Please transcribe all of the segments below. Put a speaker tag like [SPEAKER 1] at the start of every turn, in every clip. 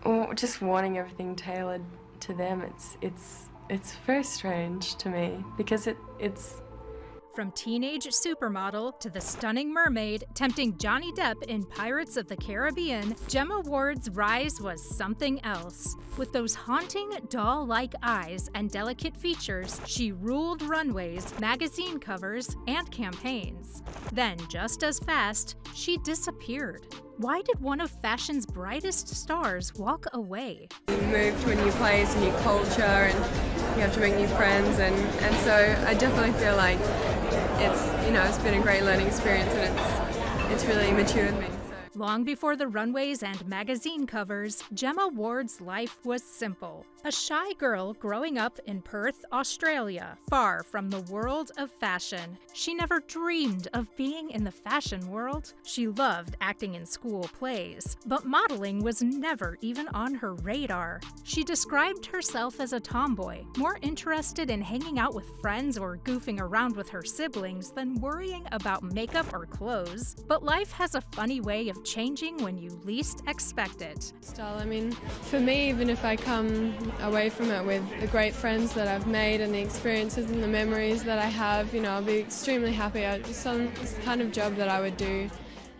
[SPEAKER 1] Or just wanting everything tailored to them. It's very strange to me because it's
[SPEAKER 2] From teenage supermodel to the stunning mermaid tempting Johnny Depp in Pirates of the Caribbean, Gemma Ward's rise was something else. With those haunting, doll-like eyes and delicate features, she ruled runways, magazine covers, and campaigns. Then, just as fast, she disappeared. Why did one of fashion's brightest stars walk away?
[SPEAKER 3] You move to a new place, a new culture, and you have to make new friends, and so I definitely feel like it's been a great learning experience, and it's really matured me.
[SPEAKER 2] Long before the runways and magazine covers, Gemma Ward's life was simple. A shy girl growing up in Perth, Australia, far from the world of fashion. She never dreamed of being in the fashion world. She loved acting in school plays, but modeling was never even on her radar. She described herself as a tomboy, more interested in hanging out with friends or goofing around with her siblings than worrying about makeup or clothes. But life has a funny way of changing when you least expect it.
[SPEAKER 3] Style, I mean, for me, even if I come away from it with the great friends that I've made and the experiences and the memories that I have, I'll be extremely happy. It's the kind of job that I would do.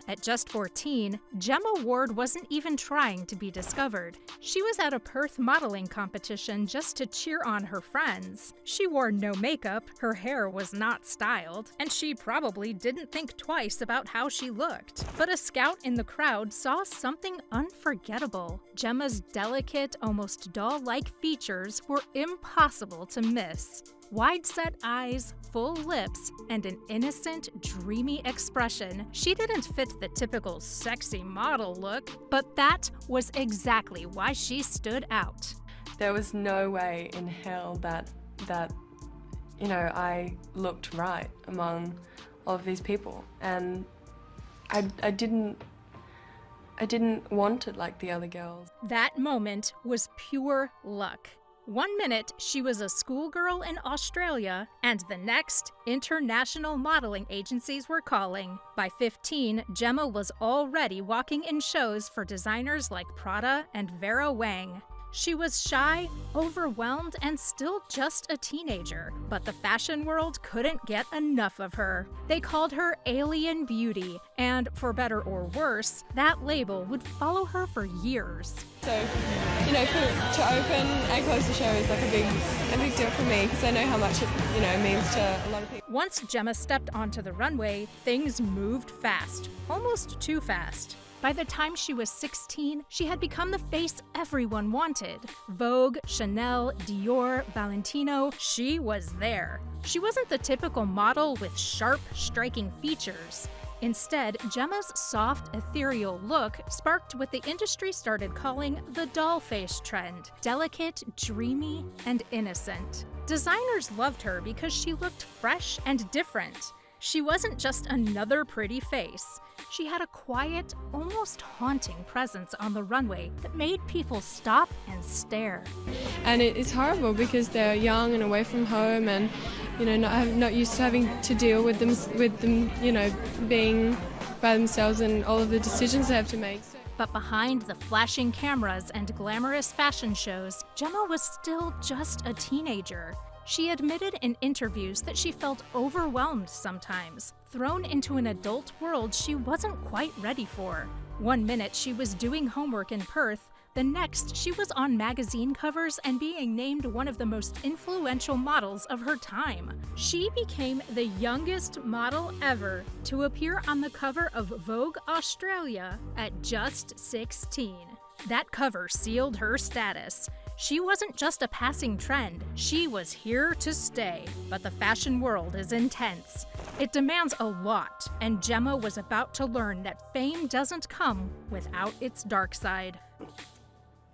[SPEAKER 2] At just 14, Gemma Ward wasn't even trying to be discovered. She was at a Perth modeling competition just to cheer on her friends. She wore no makeup, her hair was not styled, and she probably didn't think twice about how she looked. But a scout in the crowd saw something unforgettable. Gemma's delicate, almost doll-like features were impossible to miss. Wide-set eyes, full lips, and an innocent, dreamy expression. She didn't fit the typical sexy model look, but that was exactly why she stood out.
[SPEAKER 1] there was no way in hell that I looked right among all of these people, and I didn't want it like the other girls.
[SPEAKER 2] That moment was pure luck. 1 minute, she was a schoolgirl in Australia, and the next, international modeling agencies were calling. By 15, Gemma was already walking in shows for designers like Prada and Vera Wang. She was shy, overwhelmed, and still just a teenager, but the fashion world couldn't get enough of her. They called her Alien Beauty, and for better or worse, that label would follow her for years.
[SPEAKER 3] So, to open and close the show is like a big deal for me, because I know how much it, means to a lot of people.
[SPEAKER 2] Once Gemma stepped onto the runway, things moved fast, almost too fast. By the time she was 16, she had become the face everyone wanted. Vogue, Chanel, Dior, Valentino, she was there. She wasn't the typical model with sharp, striking features. Instead, Gemma's soft, ethereal look sparked what the industry started calling the doll face trend. Delicate, dreamy, and innocent. Designers loved her because she looked fresh and different. She wasn't just another pretty face. She had a quiet, almost haunting presence on the runway that made people stop and stare.
[SPEAKER 3] And it's horrible because they're young and away from home, and not used to having to deal with them, being by themselves and all of the decisions they have to make.
[SPEAKER 2] But behind the flashing cameras and glamorous fashion shows, Gemma was still just a teenager. She admitted in interviews that she felt overwhelmed sometimes, thrown into an adult world she wasn't quite ready for. 1 minute she was doing homework in Perth, the next she was on magazine covers and being named one of the most influential models of her time. She became the youngest model ever to appear on the cover of Vogue Australia at just 16. That cover sealed her status. She wasn't just a passing trend, she was here to stay. But the fashion world is intense. It demands a lot, and Gemma was about to learn that fame doesn't come without its dark side.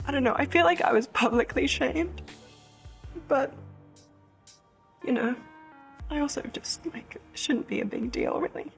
[SPEAKER 4] I don't know, I feel like I was publicly shamed. But, I also just, it shouldn't be a big deal, really.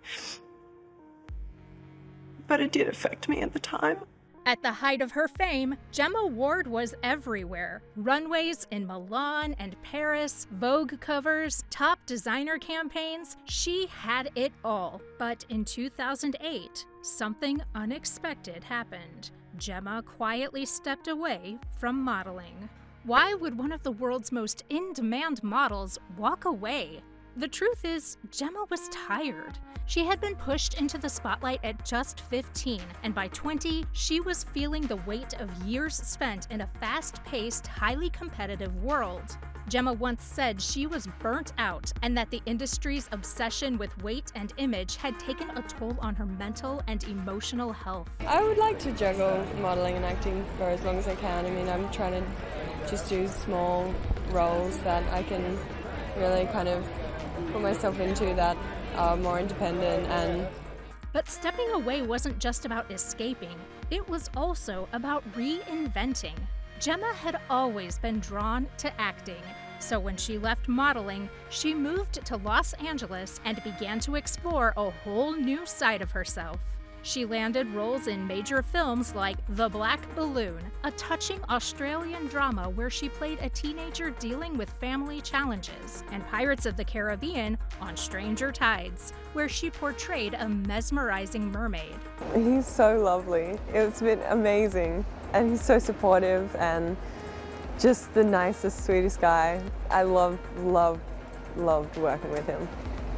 [SPEAKER 4] But it did affect me at the time.
[SPEAKER 2] At the height of her fame, Gemma Ward was everywhere. Runways in Milan and Paris, Vogue covers, top designer campaigns, she had it all. But in 2008, something unexpected happened. Gemma quietly stepped away from modeling. Why would one of the world's most in-demand models walk away? The truth is, Gemma was tired. She had been pushed into the spotlight at just 15, and by 20, she was feeling the weight of years spent in a fast-paced, highly competitive world. Gemma once said she was burnt out and that the industry's obsession with weight and image had taken a toll on her mental and emotional health.
[SPEAKER 3] I would like to juggle modelling and acting for as long as I can. I mean, I'm trying to just do small roles that I can really kind of put myself into that are more independent.
[SPEAKER 2] But stepping away wasn't just about escaping, it was also about reinventing. Gemma had always been drawn to acting, so when she left modeling, she moved to Los Angeles and began to explore a whole new side of herself. She landed roles in major films like The Black Balloon, a touching Australian drama where she played a teenager dealing with family challenges, and Pirates of the Caribbean on Stranger Tides, where she portrayed a mesmerizing mermaid.
[SPEAKER 5] He's so lovely. It's been amazing, and he's so supportive and just the nicest, sweetest guy. I loved working with him.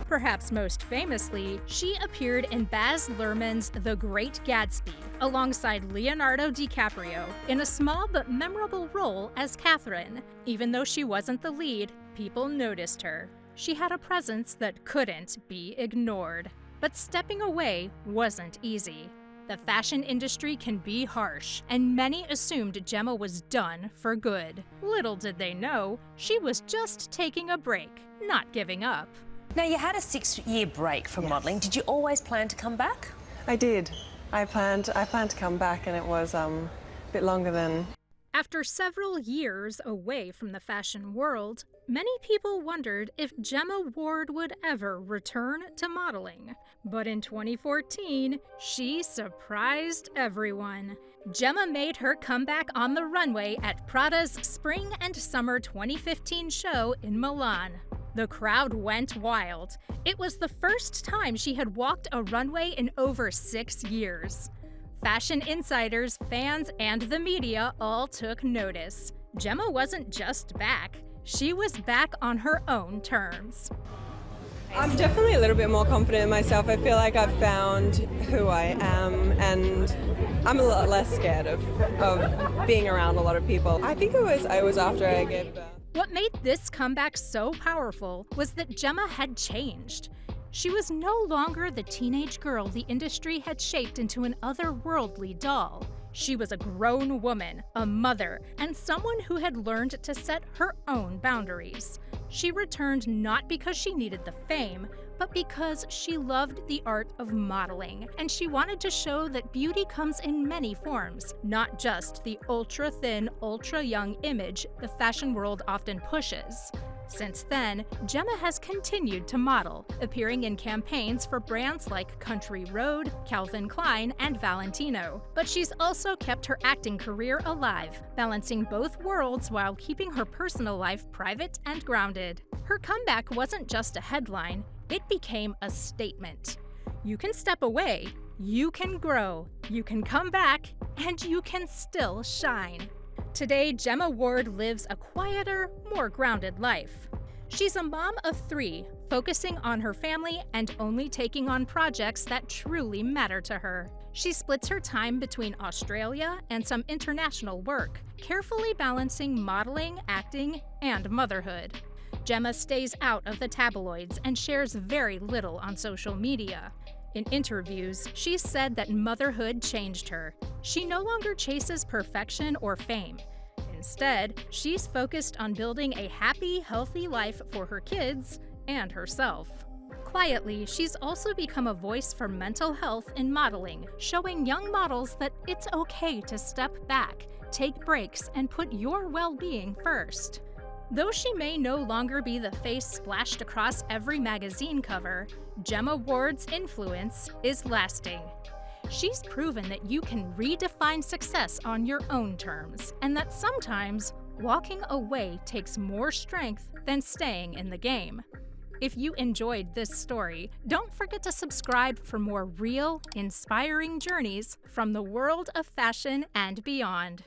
[SPEAKER 2] Perhaps most famously, she appeared in Baz Luhrmann's The Great Gatsby, alongside Leonardo DiCaprio, in a small but memorable role as Catherine. Even though she wasn't the lead, people noticed her. She had a presence that couldn't be ignored. But stepping away wasn't easy. The fashion industry can be harsh, and many assumed Gemma was done for good. Little did they know, she was just taking a break, not giving up.
[SPEAKER 6] Now, you had a 6-year break from modelling. Did you always plan to come back?
[SPEAKER 5] I did. I planned to come back, and it was a bit longer than...
[SPEAKER 2] After several years away from the fashion world, many people wondered if Gemma Ward would ever return to modeling. But in 2014, she surprised everyone. Gemma made her comeback on the runway at Prada's Spring and Summer 2015 show in Milan. The crowd went wild. It was the first time she had walked a runway in over 6 years. Fashion insiders, fans, and the media all took notice. Gemma wasn't just back, she was back on her own terms.
[SPEAKER 3] I'm definitely a little bit more confident in myself. I feel like I've found who I am, and I'm a lot less scared of being around a lot of people. I think I was after I gave birth.
[SPEAKER 2] What made this comeback so powerful was that Gemma had changed. She was no longer the teenage girl the industry had shaped into an otherworldly doll. She was a grown woman, a mother, and someone who had learned to set her own boundaries. She returned not because she needed the fame, but because she loved the art of modeling, and she wanted to show that beauty comes in many forms, not just the ultra-thin, ultra-young image the fashion world often pushes. Since then, Gemma has continued to model, appearing in campaigns for brands like Country Road, Calvin Klein, and Valentino. But she's also kept her acting career alive, balancing both worlds while keeping her personal life private and grounded. Her comeback wasn't just a headline, it became a statement. You can step away, you can grow, you can come back, and you can still shine. Today, Gemma Ward lives a quieter, more grounded life. She's a mom of 3, focusing on her family and only taking on projects that truly matter to her. She splits her time between Australia and some international work, carefully balancing modeling, acting, and motherhood. Gemma stays out of the tabloids and shares very little on social media. In interviews, she said that motherhood changed her. She no longer chases perfection or fame. Instead, she's focused on building a happy, healthy life for her kids and herself. Quietly, she's also become a voice for mental health in modeling, showing young models that it's okay to step back, take breaks, and put your well-being first. Though she may no longer be the face splashed across every magazine cover, Gemma Ward's influence is lasting. She's proven that you can redefine success on your own terms, and that sometimes walking away takes more strength than staying in the game. If you enjoyed this story, don't forget to subscribe for more real, inspiring journeys from the world of fashion and beyond.